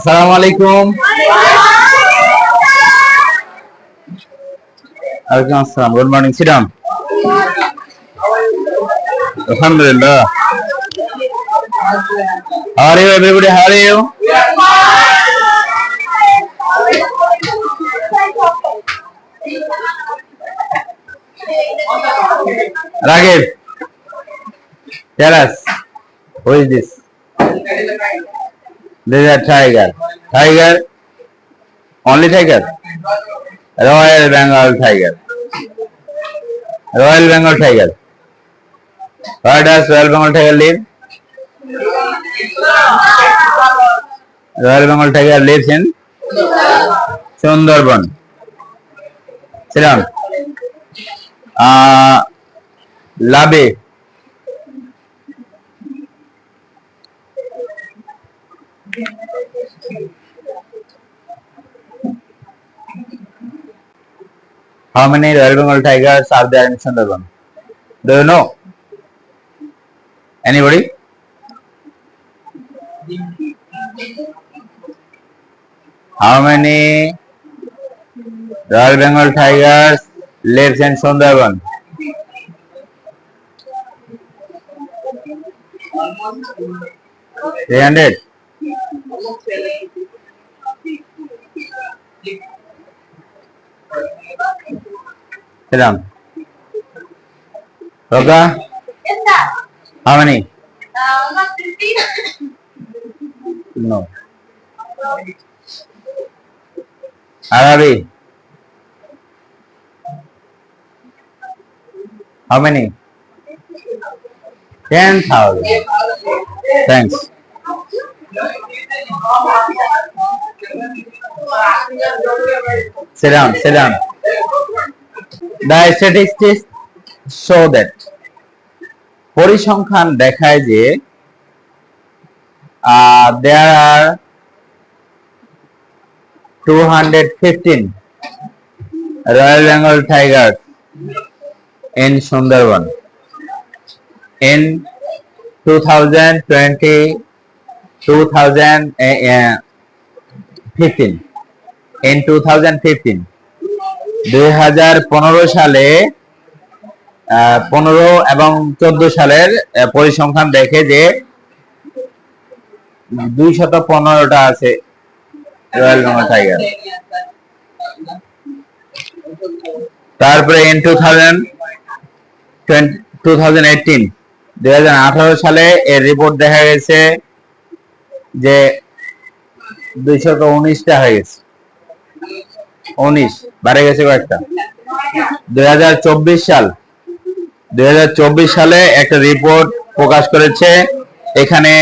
আসসালামু আলাইকুম। ওয়ালাইকুম আসসালাম। Good morning. Sit down. Alhamdulillah. How are you, everybody? How are you? Raghib, tell us, who is this? This is a tiger. Tiger? Only tiger? Royal Bengal tiger. Royal Bengal tiger. Where does Royal Bengal tiger live? Royal Bengal tiger lives in Sundarban. Sit down. Labe. How many Royal Bengal tigers are there in Sundarban? Do you know? Anybody? How many Royal Bengal tigers lives in Sundarban? 300. Sit down. Roga? Yes, sir. How many? Not 50. No. Arabi? How many? 10,000. Thanks. Sit down, sit down. The statistics show that পরিসংখ্যান দেখায় যে there are 215 Royal Bengal tigers in Sundarban. In 2015, in 2015, 2015 সালে 15 এবং 14 সালের পরিসংখ্যান দেখে যে 215টা আছে রয়্যাল বেঙ্গল টাইগার। তারপরে in 2018 সালে এর রিপোর্ট দেখা গেছে যে 219টা হয়ে গেছে। 19 বাড়ে গেছে কয়েকটা। 2024 সালে একটা রিপোর্ট প্রকাশ করেছে, এখানে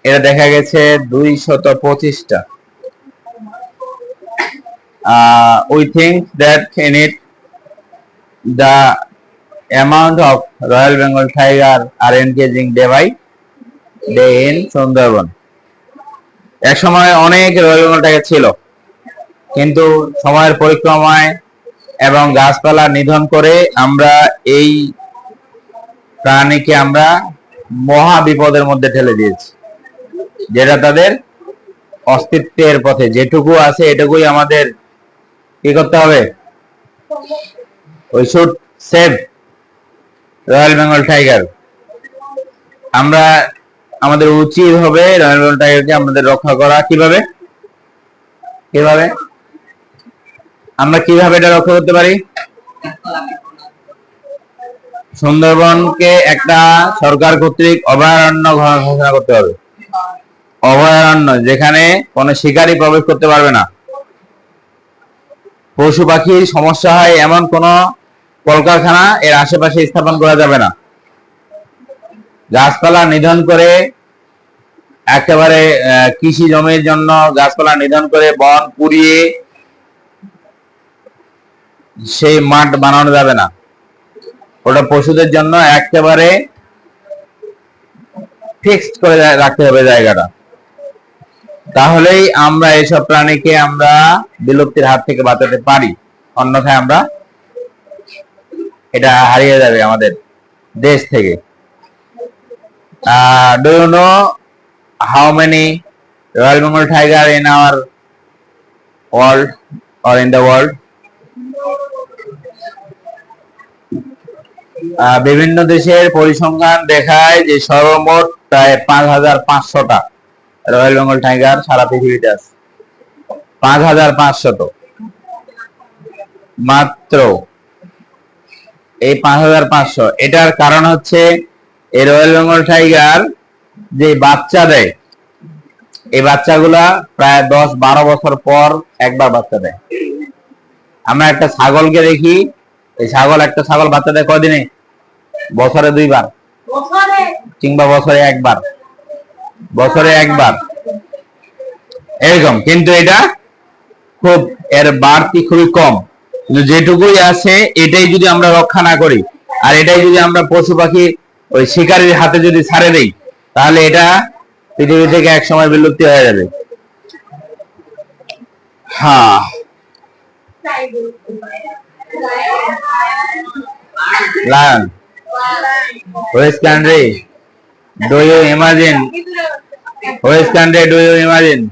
এটা দেখা গেছে 225টা। We think that in it the amount of Royal Bengal tiger are increasing day by day in Sundarban. এক সময় অনেক রয়্যাল বেঙ্গল টাইগার ছিল, কিন্তু সময়ের পরিক্রমায় এবং গাছপালা নিধন করে আমরা এই প্রাণীকে আমরা মহা বিপদের মধ্যে ঠেলে দিয়েছি, যেটা তাদের অস্তিত্বের পথে। যেটুকু আছে এটুকুই আমাদের কি করতে হবে? We should save royal Bengal tiger. আমরা আমাদের উচিত হবে রয়্যাল বেঙ্গল টাইগারকে আমাদের রক্ষা করা। কিভাবে আমরা এটা রক্ষা করতে পারি? সুন্দরবনকে একটা সরকার কর্তৃক অভয়ারণ্য ঘোষণা করতে হবে। অভয়ারণ্য যেখানে কোনো শিকারী প্রবেশ করতে পারবে না, পশু পাখির সমস্যা হয় এমন কোন কলকারখানা এর আশেপাশে স্থাপন করা যাবে না। গাছপালা নিধন করে একেবারে কৃষি জমির জন্য গাছপালা নিধন করে বন পুড়িয়ে সেই মাঠ বানানো যাবে না। ওটা পশুদের জন্য একেবারে ফিক্সড করে রাখতে হবে জায়গাটা। তাহলেই আমরা এইসব প্রাণীকে আমরা বিলুপ্তির হাত থেকে বাঁচাতে পারি, অন্যথায় আমরা এটা হারিয়ে যাবে আমাদের দেশ থেকে। Do you know how many royal Bengal tiger in our world or in the world? বিভিন্ন দেশের পরিসংখ্যান দেখায় যে সর্বমোট প্রায় 5500টা রয়্যাল বেঙ্গল টাইগার সারা পৃথিবীতে আছে। 5500 মাত্র, এই 5500। এটার কারণ হচ্ছে এই রয়্যাল বেঙ্গল টাইগার যে বাচ্চা দেয়, এই বাচ্চাগুলা প্রায় 10-12 বছর পর একবার বাচ্চা দেয়। আমরা একটা ছাগলকে দেখি, এই একটা ছাগল বাচ্চা দেয় কদিনে? বছরে 2 বার কিংবা বছরে 1 বার, এরকম। কিন্তু এটা খুব, এর বাড়তি খুবই কম। কিন্তু যেটুকুই আছে এটাই যদি আমরা রক্ষা না করি, আর এটাই যদি আমরা পশু পাখি ওই শিকারীর হাতে যদি ছাড়ে দেই, তাহলে এটা পৃথিবী থেকে এক সময় বিলুপ্তি হয়ে যাবে। হ্যাঁ, lion, which country do you imagine? Which country do you imagine?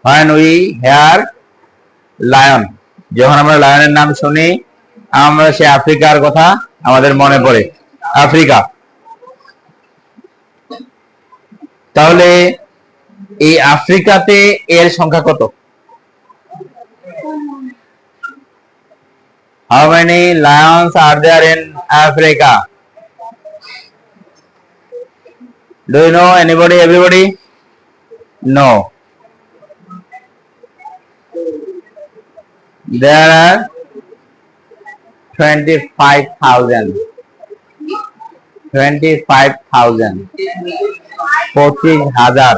When we hear lion, যখন আমরা লায়নের নাম শুনি, আমরা সে আফ্রিকার কথা আমাদের মনে পড়ে, আফ্রিকা। তাহলে এই আফ্রিকাতে এর সংখ্যা কত? How many lions are there in Africa? Do you know anybody, everybody? No. There are 25,000. 25,000. 25,000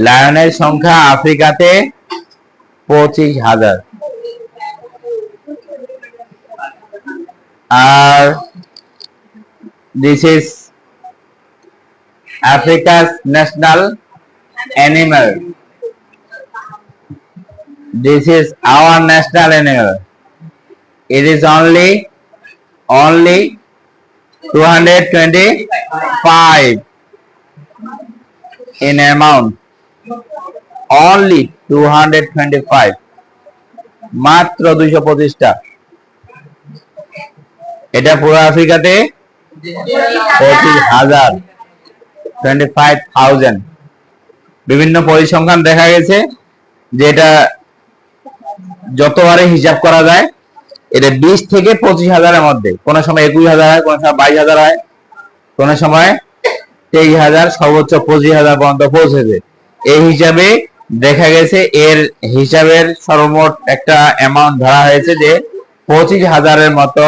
লায়নের সংখ্যা আফ্রিকাতে 25,000। আর this is Africa's national animal. This is our national animal. It is only 225 in amount. Only 225, মাত্র 225টা। এটা পুরো আফ্রিকাতে 25,000, 25,000। বিভিন্ন পরিসংখ্যান দেখা গেছে যে এটা যতবারে হিসাব করা যায়, এটা 20 থেকে 25,000-এর মধ্যে, কোন সময় 21,000 হয়, কোন সময় 22,000 হয়, কোন সময় 23,000, সর্বোচ্চ 25,000 পর্যন্ত পৌঁছেছে। এই হিসাবে দেখা গেছে, এর হিসাবের সর্বমোট একটা অ্যামাউন্ট ধরা হয়েছে যে 25,000-এর মতো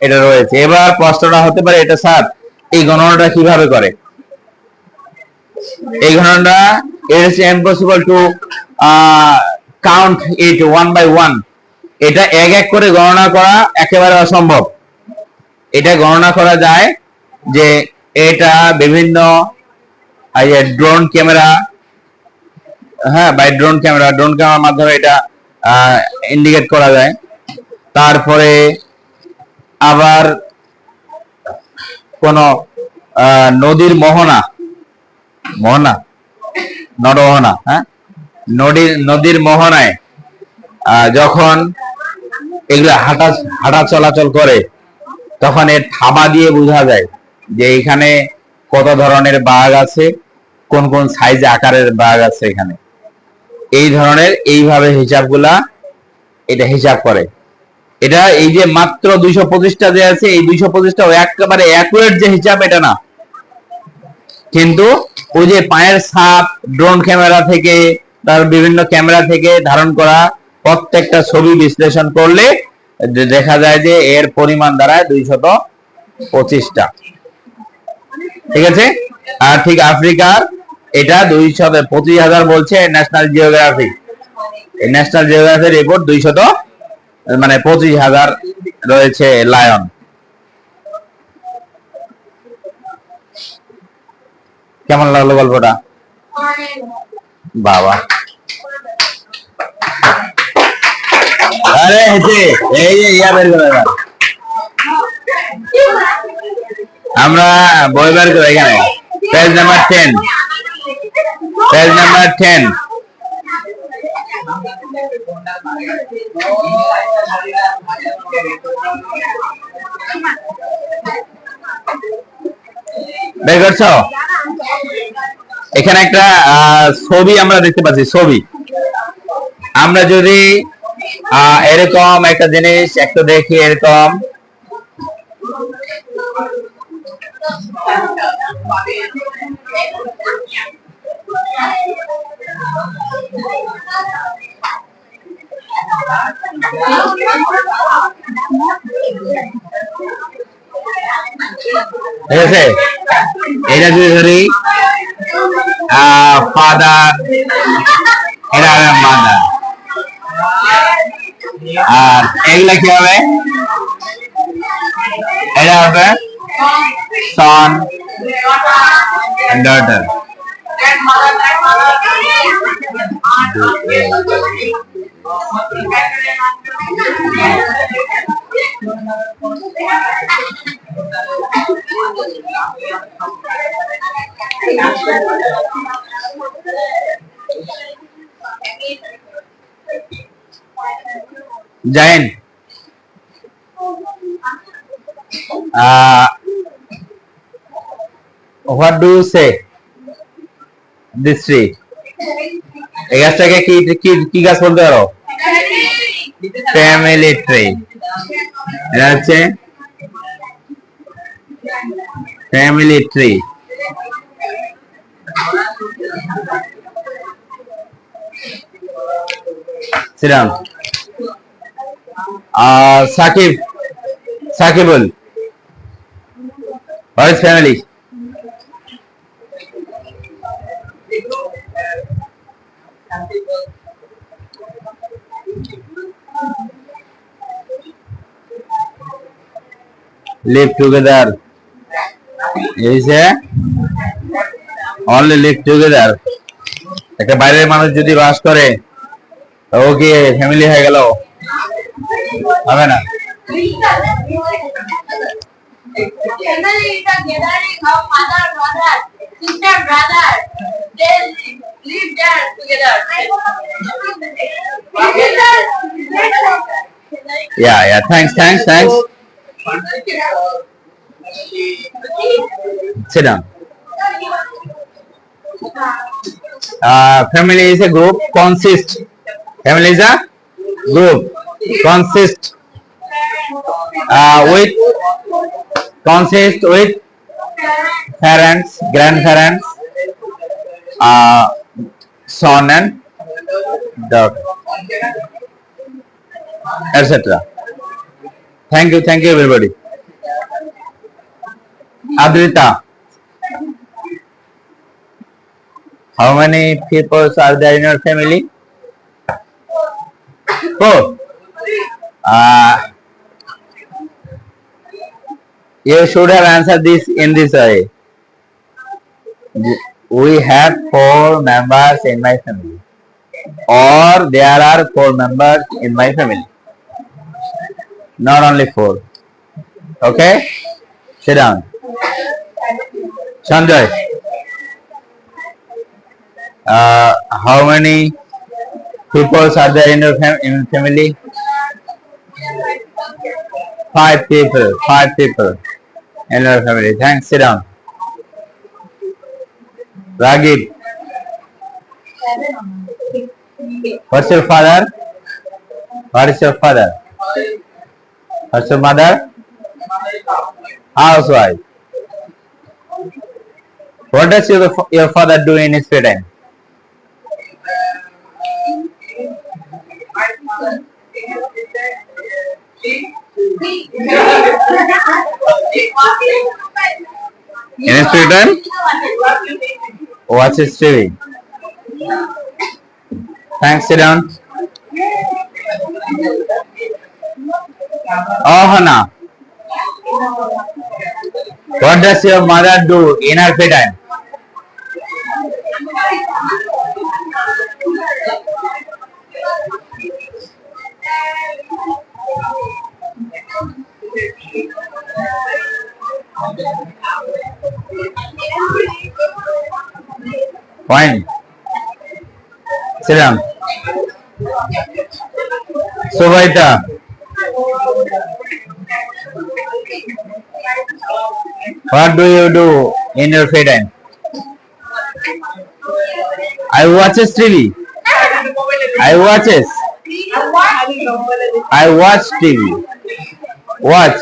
এটা রয়েছে। এবার প্রশ্নটা হতে পারে, এটা স্যার এই গণনাটা কিভাবে করে? এই গণনাটা it's impossible to count it one by one. এটা এক এক করে গণনা করা একেবারে অসম্ভব। এটা গণনা করা যায় যে এটা বিভিন্ন ড্রোন ক্যামেরা, হ্যাঁ, বাই ড্রোন ক্যামেরার মাধ্যমে এটা ইন্ডিকেট করা যায়। তারপরে আবার কোন নদীর মোহনা, হ্যাঁ, নদীর মোহনায় যখন এগুলো হাঁটা চলাচল করে, তখন এর থাবা দিয়ে বোঝা যায় যে এখানে কত ধরনের বাঘ আছে, কোন কোন সাইজ আকারের বাঘ আছে এখানে। এই ধরনের এইভাবে হিসাবগুলা এটা হিসাব করে। এটা এই যে মাত্র 225টা যে আছে, এই 225টা একেবারে অ্যাকুরেট যে হিসাব এটা না, কিন্তু ওই যে পায়ের ছাপ ড্রোন ক্যামেরা থেকে, তার বিভিন্ন ক্যামেরা থেকে ধারণ করা প্রত্যেকটা ছবি বিশ্লেষণ করলে দেখা যায় যে এর পরিমাণ দাঁড়ায় 225টা। ঠিক আছে? আর ঠিক আফ্রিকার এটা 225,000 বলছে ন্যাশনাল জিওগ্রাফি। এই ন্যাশনাল জিওগ্রাফির রিপোর্ট 25,000 রয়েছে লায়ন। কেমন লাগলো গল্পটা? বাবা, আরে হেঁটে এই যে ইয়া বের করে, আমরা বই বের করে এখানে Page number 10. Page number 10. বের করছো? এখানে একটা ছবি আমরা দেখতে পাচ্ছি, ছবি। আমরা যদি এরকম একটা জিনিস একটু দেখি, এরকম ঠিক আছে, এটা যদি ধরি ফাদার, এটা হবে মাদার, আর এগুলা কি হবে? এটা হবে son and daughter. Jain, what do you say? This tree. এই গাছটাকে কি কি কি গাছ বলতে পারো? Family tree. এটা হচ্ছে family tree. Sit down. Sakib, Sakibul. What is family? Live together. Is a only live together. একটা বাইরের মানুষ যদি বাস করে ও কি ফ্যামিলি হয়ে গেল? হবে না। Family is a gathering of mother, brother, sister, brother. They live there together. Yeah. Thanks. Sit down. Family is a group. Family is a group. Consist with parents, grandparents, son and daughter, etc. Thank you everybody. Adrita, how many people are there in your family? 4. You should have answered this in this way. We have 4 members in my family, or there are 4 members in my family, not only 4. Okay, sit down. Sanjay, how many people are there in your family? 5 people in your family. Thanks. Sit down. Ragib, what's your father? What is your father? What's your mother? Housewife. What does your father do in his free time? In his free time? Watch his TV. Thanks. Sit down. Oh, Hannah. What does your mother do in her free time? Fine. Sit down. Suvaita. What do you do in your free time? I watches TV. I watches. I watch TV. Watch.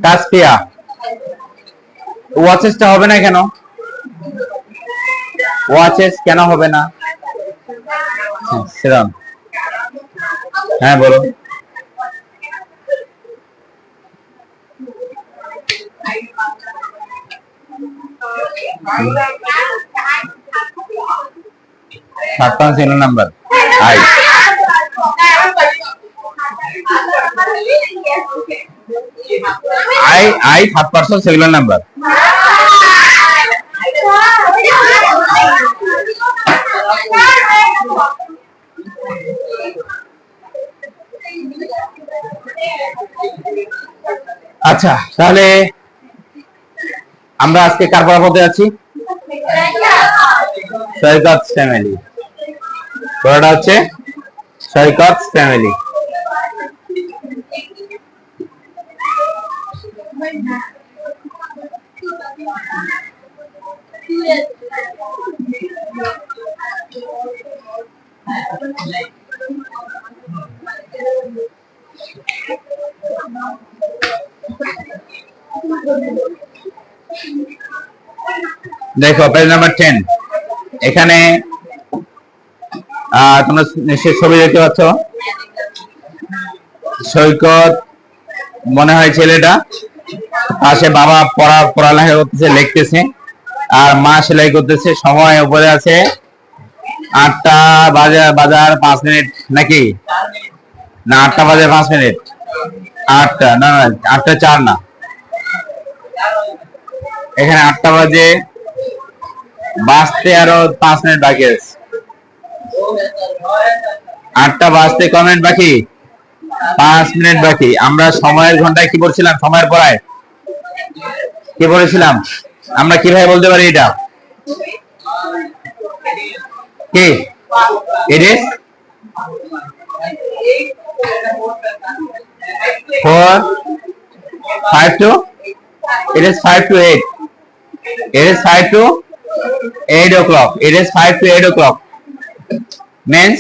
কাসপিয়া ওয়াচেসটা হবে না কেন? Watches কেন হবে না? শ্রীরাম, হ্যাঁ বলো। সাতটা serial number I I third person singular number. আচ্ছা, তাহলে আমরা আজকে কার পড়ার মধ্যে আছি? সৈকত ফ্যামিলি। পড়াটা হচ্ছে সৈকত ফ্যামিলি। দেখো পেজ নাম্বার 10। এখানে তোমরা নিশ্চয়ই ছবি দেখতে পাচ্ছ। সৈকত মনে হয় ছেলেটা, পাশে বাবা পড়ালেখা করতেছে, লিখতেছে, আর মা সেলাই করতেছে। সময় উপরে আছে 8টা বাজার 5 মিনিট নাকি না? 8টা বাজে 5 মিনিট। 8টা না, 8টা 4 না, এখানে 8টা বাজে বাজতে আরো 5 মিনিট বাকি আছে। 8টা বাজতে ক মিনিট বাকি? 5 মিনিট বাকি। আমরা সময়ের ঘন্টায় কি পড়ছিলাম? সময়ের পড়ায় কি পড়েছিলাম? আমরা কিভাবে বলতে পারি এটা? কি? It is 4 5 to it is 5 to 8. It is 5 to 8 o'clock. It is 5 to 8 o'clock. Means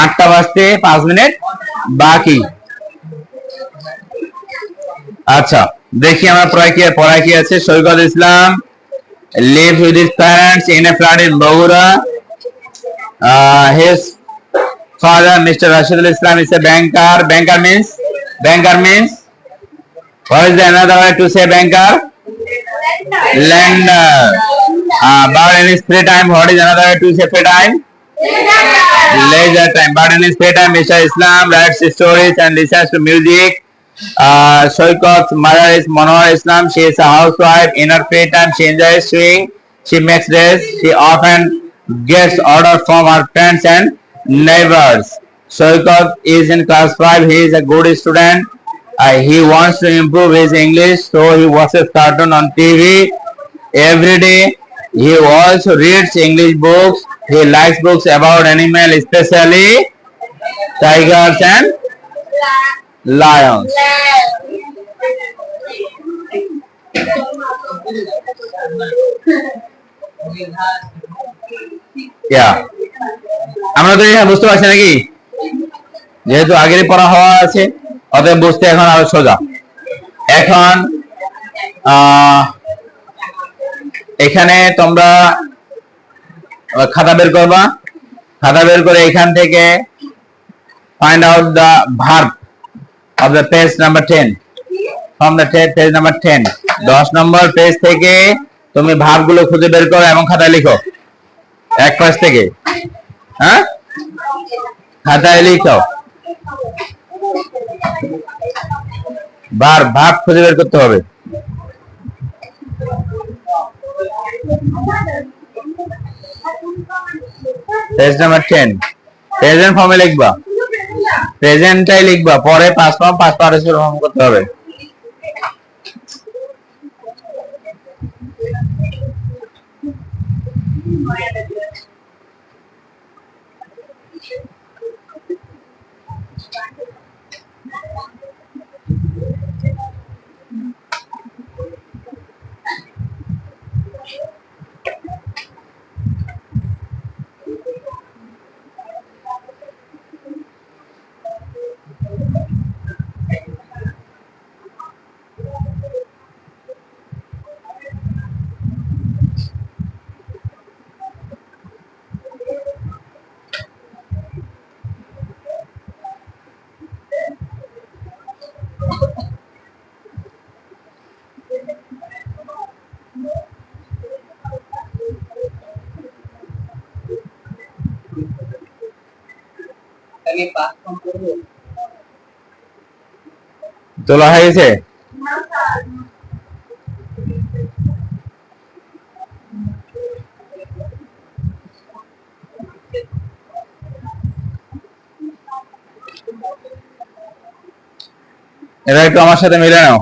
8টা বাজতে 5 মিনিট বাকি। আচ্ছা, দেখি আমরা পড়ায় কি আছে। সৈকত ইসলাম lives with his parents in a flat in Bogura. His father, Mr. Rashidul Islam, is a banker. Banker means what is the another way to say banker? Lender. But in his free time, what is another way to say free time? Leisure time. But in his free time, Mr. Islam writes stories and listens to music. Shoykot's mother is Manohar Islam. She is a housewife. In her free time, she enjoys sewing. She makes dress. She often gets orders from her friends and neighbors. Shoykot is in class 5. He is a good student. He wants to improve his English, so he watches cartoon on TV every day. He also reads English books. He likes books about animals, especially tigers and lions. আমরা তো এখানে বুঝতে পারছি নাকি? যেহেতু আগেরই পড়া হওয়া আছে, অতএব বুঝতে এখন আরো সোজা। এখন এখানে তোমরা খাতা বের করবা। খাতা বের করে এখান থেকে find out the verb of the page number 10 from the page number 10। 10 number page থেকে তুমি ভার্ব গুলো খুঁজে বের করো এবং খাতায় লিখো। এক পাশ থেকে, হ্যাঁ, খাতায় লিখো। ভার্ব খুঁজে বের করতে হবে। পেজ নাম্বার 10 প্রেজেন্ট ফর্মে লিখবা। প্রেজেন্টটাই লিখবা, পরে past form past participle form করতে হবে। তোলা হয়ে গেছে? এবার একটু আমার সাথে মিলে নাও।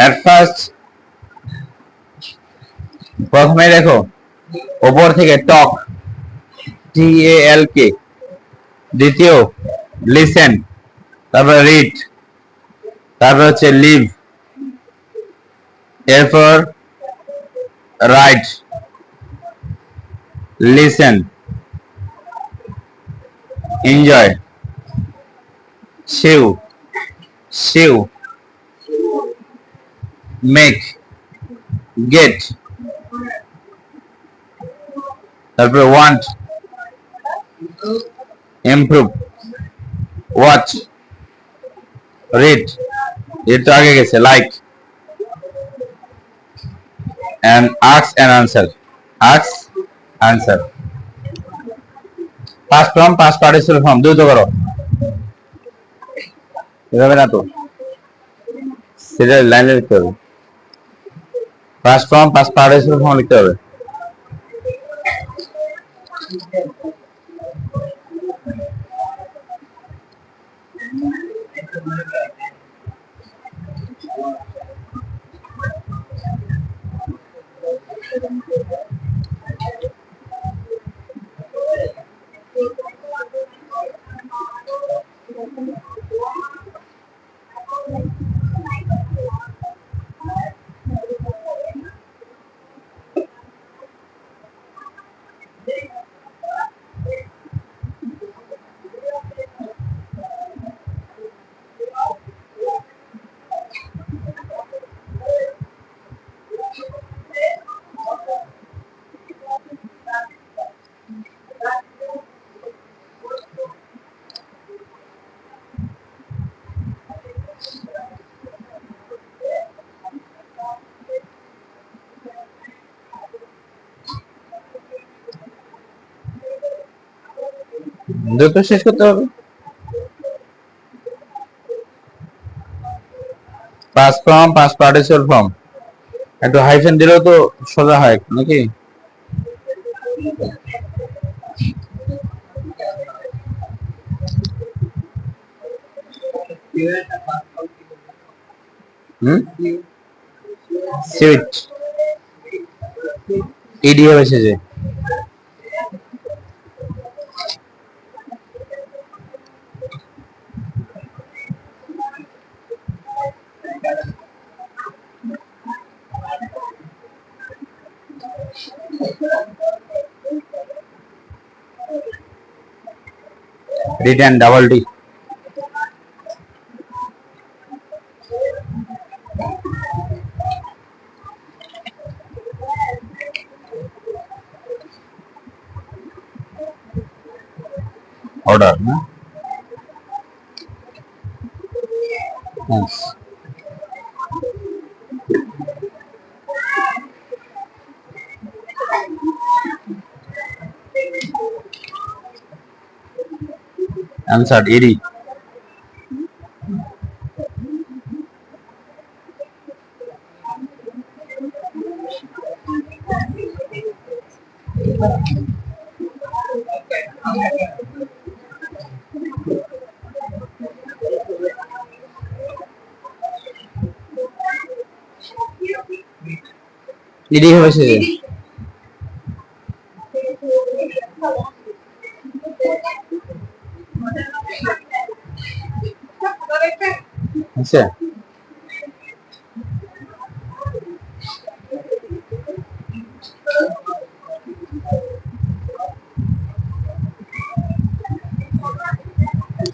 এট ফার্স্ট প্রথমে দেখো ওপর থেকে টক, TALK, দ্বিতীয় লিসেন, তারপর রিড, তারপর হচ্ছে লিভ, এরপর রাইট, লিসেন, এনজয়, সেও, সেও, মেক, গেট, তারপরে ওয়ান্ট, ইমপ্রুভ, ওয়াচ, রিড, এর তো আগে গেছে, like, and ask and answer, ask answer, past form past participle form দ্রুত করো, এভাবে না তো, সেটা লাইনে লিখতে হবে, past form past participle form লিখতে হবে। দ্রুত শেষ করতে হবে। Past form past participle form একটু হাইফেন দিলেও তো সোজা হয় নাকি? সুইট, ইডিও এসেছে। রিটার্ন ডাবল ডি, অর্ডার না, answered ED. ইডি হবে শেষে। আচ্ছা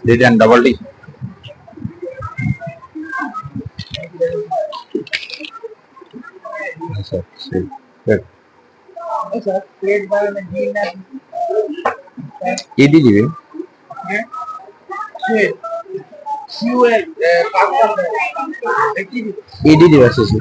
রিটার্ন ডাবল টি। আচ্ছা ইডি দিবে ইডি দিবে শেষে।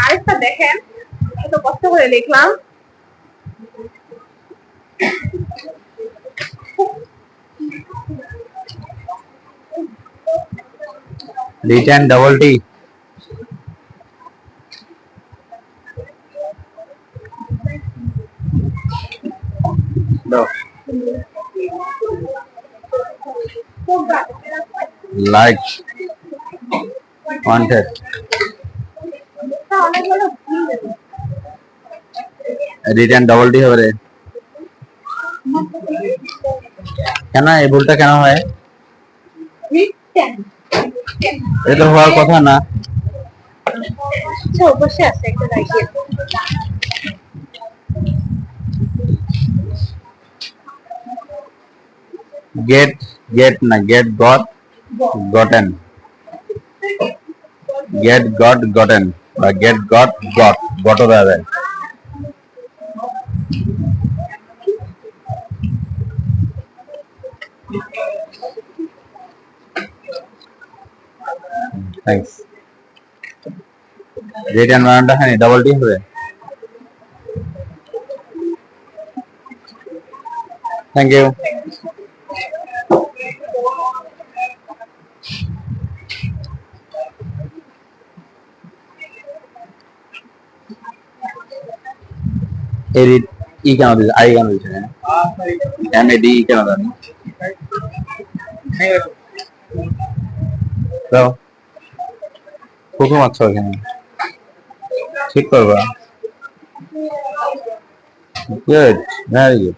আরেকটা দেখেন, এত কষ্ট করে লিখলাম। Return double T. Like wanted return double T হবে রে। কেন এই ভুলটা কেন হয়? এটা হওয়ার কথা না। অবশ্যই আছে একটা রাইট। get না get got gotten, get got gotten বা get got got হয়ে যাবে। থ্যাঙ্কস। রিটার্ন বানানটা হ্যাঁ ডাবল টি হবে। Thank you. এডিট ই কেন দিচ্ছে? আই কেন দিচ্ছে? এম এ ডি কেন দেন? তো প্রথম আচ্ছা এখানে ঠিক করবা। Good, very good.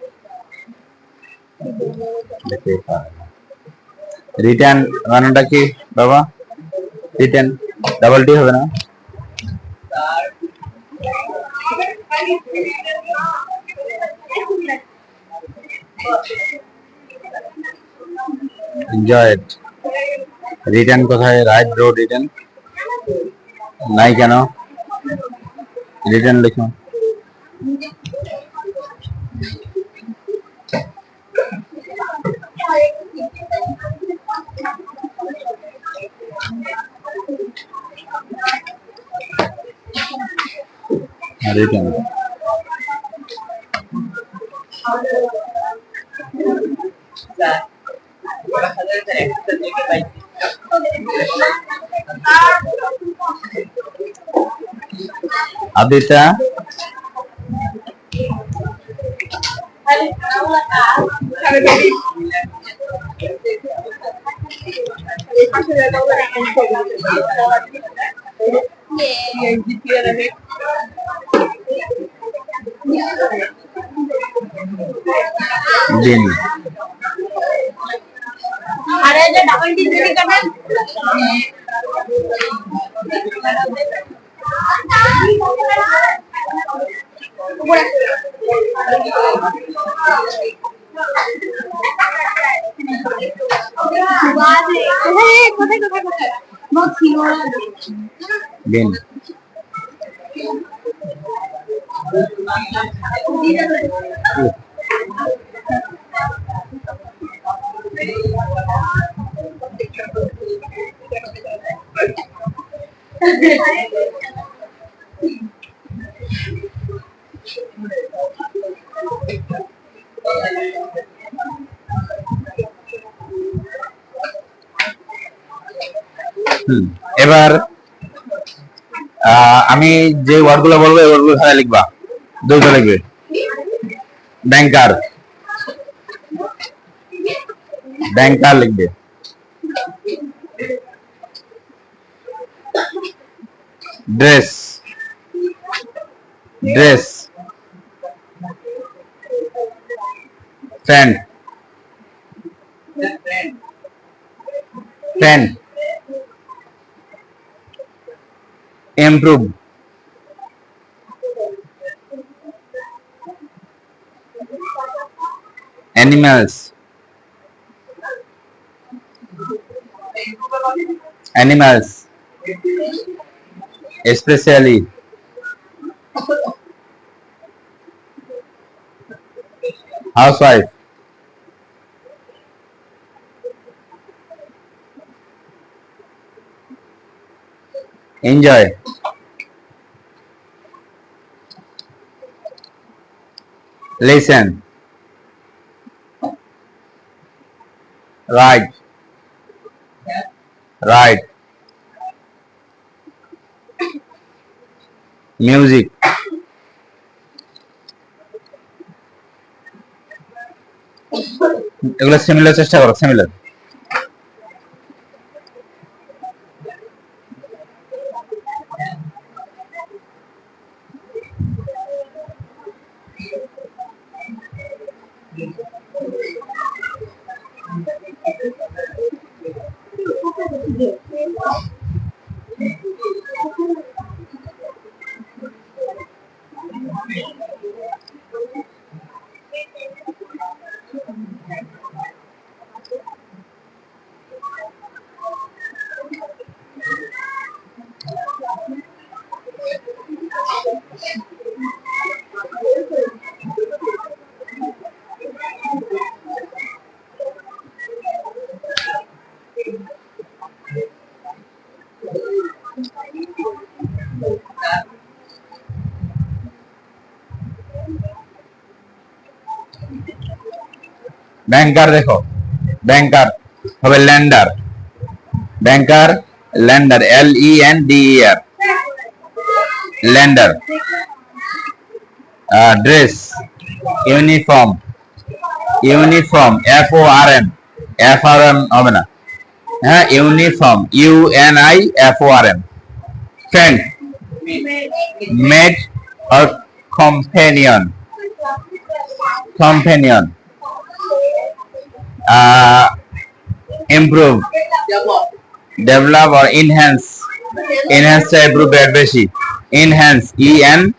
রিটার্ন বানানটা কি বাবা? রিটার্ন ডাবল টি হবে না? Enjoy it. রিটার্ন কোথায়? রাইট ব্রো রিটার্ন নাই কেন? রিটার্ন লিখুন। রিটার্ন আদিতা দিন আরে যে ডাবল টি রেডি করবেন। দিন এবার আমি যে ওয়ার্ডগুলো বলবো এই ওয়ার্ডগুলো খালি লিখবা, দুইটা লিখবে। ব্যাংকার ব্যাংকার লিখবে। Dress, dress. Friend, friend. Improve, animals, animals. Specially, housewife, enjoy, listen, right, right. Music, এগুলো সিমিলার চেষ্টা করো, সিমিলার। ব্যাংকার দেখো, ব্যাংকার হবে lender, banker lender, LENDER, lender. Dress, uniform, uniform, FORM, FRM হবে না, হ্যাঁ, uniform, UNIFORM। Friend, mate or companion, companion। improve, develop or enhance, enhance টা improve এর বেশি, enhance, ENHANCE,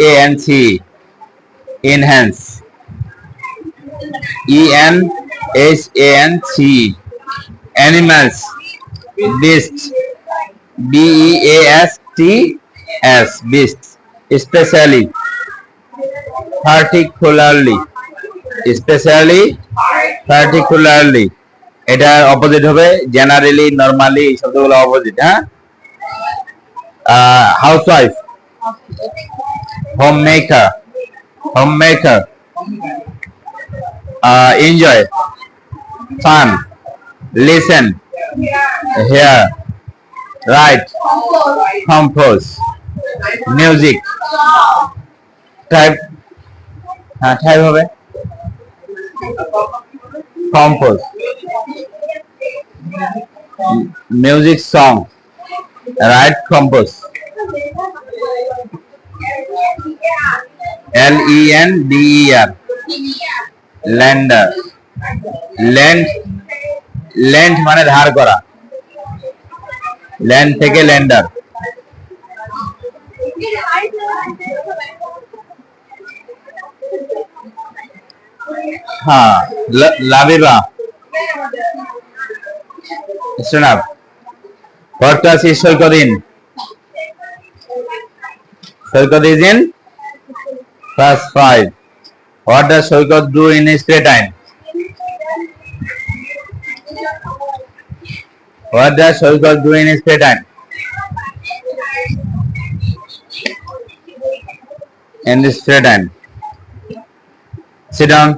enhance, ENHANCE। animals, beast, BEASTS, beast। especially, particularly, specially, particularly. এটার opposite হবে generally, normally, এই শব্দগুলো অপোজিট। হ্যাঁ, housewife, homemaker, homemaker. Enjoy, fun, listen, hear, write, compose, music. Type, হ্যাঁ type হবে compose, music song, right, compose, LENDER, lender, lend, lend মানে ধার করা, lend থেকে lender। হ্যাঁ, লাবিবা, শোনাব। What is সৈকদিন? Saikat is in class 5. What does Saikat do in his free time? What does Saikat do in his free time? In his free time. Sit down.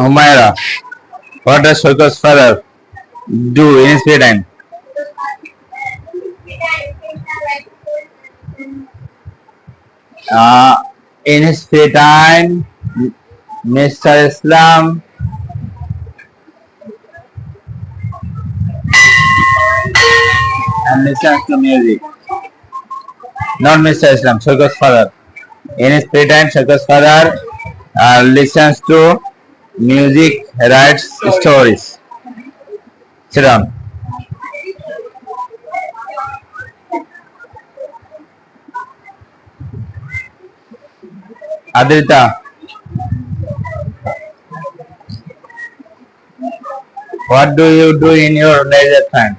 Humaira, what does Shoykat's father do in his free time? In his free time, Mr. Islam and listens to music. Not Mr. Islam, Shaukat father. In his free time, Shaukat father listens to music, writes stories. Sit down. Adrita, what do you do in your leisure time?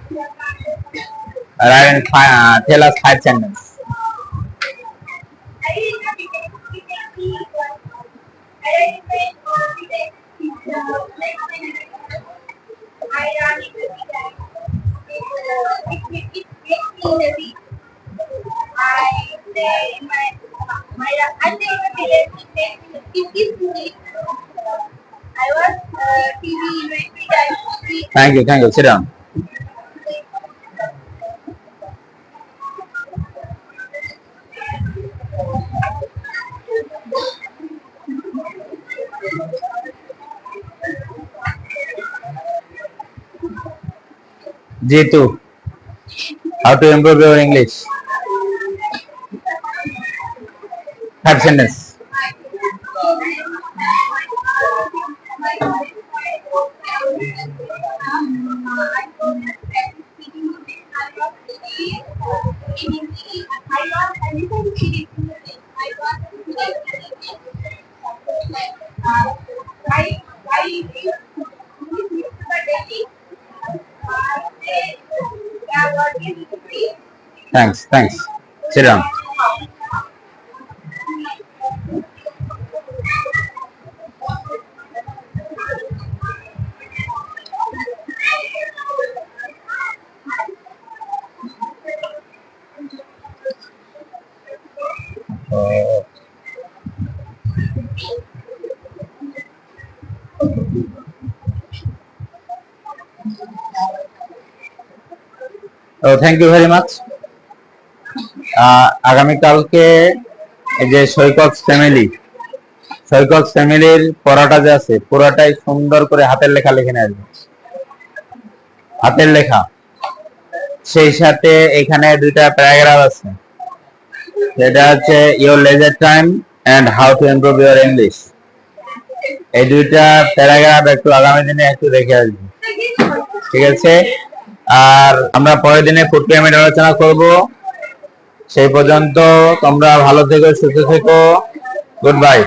Tell us 5 sentences. I watch TV in my free time. Thank you. Sit down. Jitu, how to improve your English? 5 sentences. Thanks. Sit down. Thank you very much. আগামীকালকে এই যে সৈকত ফ্যামিলির পড়াটা যে আছে পুরোটাই সুন্দর করে হাতের লেখা লিখে নিয়ে আসবে। হাতের লেখা, সেই সাথে এখানে 2টা প্যারাগ্রাফ আছে, সেটা হচ্ছে your leisure time and how to improve your English. এই 2টা প্যারাগ্রাফ একটু আগামী দিনে একটু দেখে আসবে, ঠিক আছে? আর আমরা পরের দিনে ফুড পিরামিড আলোচনা করব। সেই পর্যন্ত তোমরা ভালো থেকো, সুস্থ থেকো। Goodbye.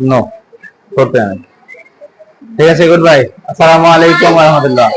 No, food pyramid. ঠিক আছে, গুড বাই। আসসালামু আলাইকুম ওয়া রাহমাতুল্লাহ।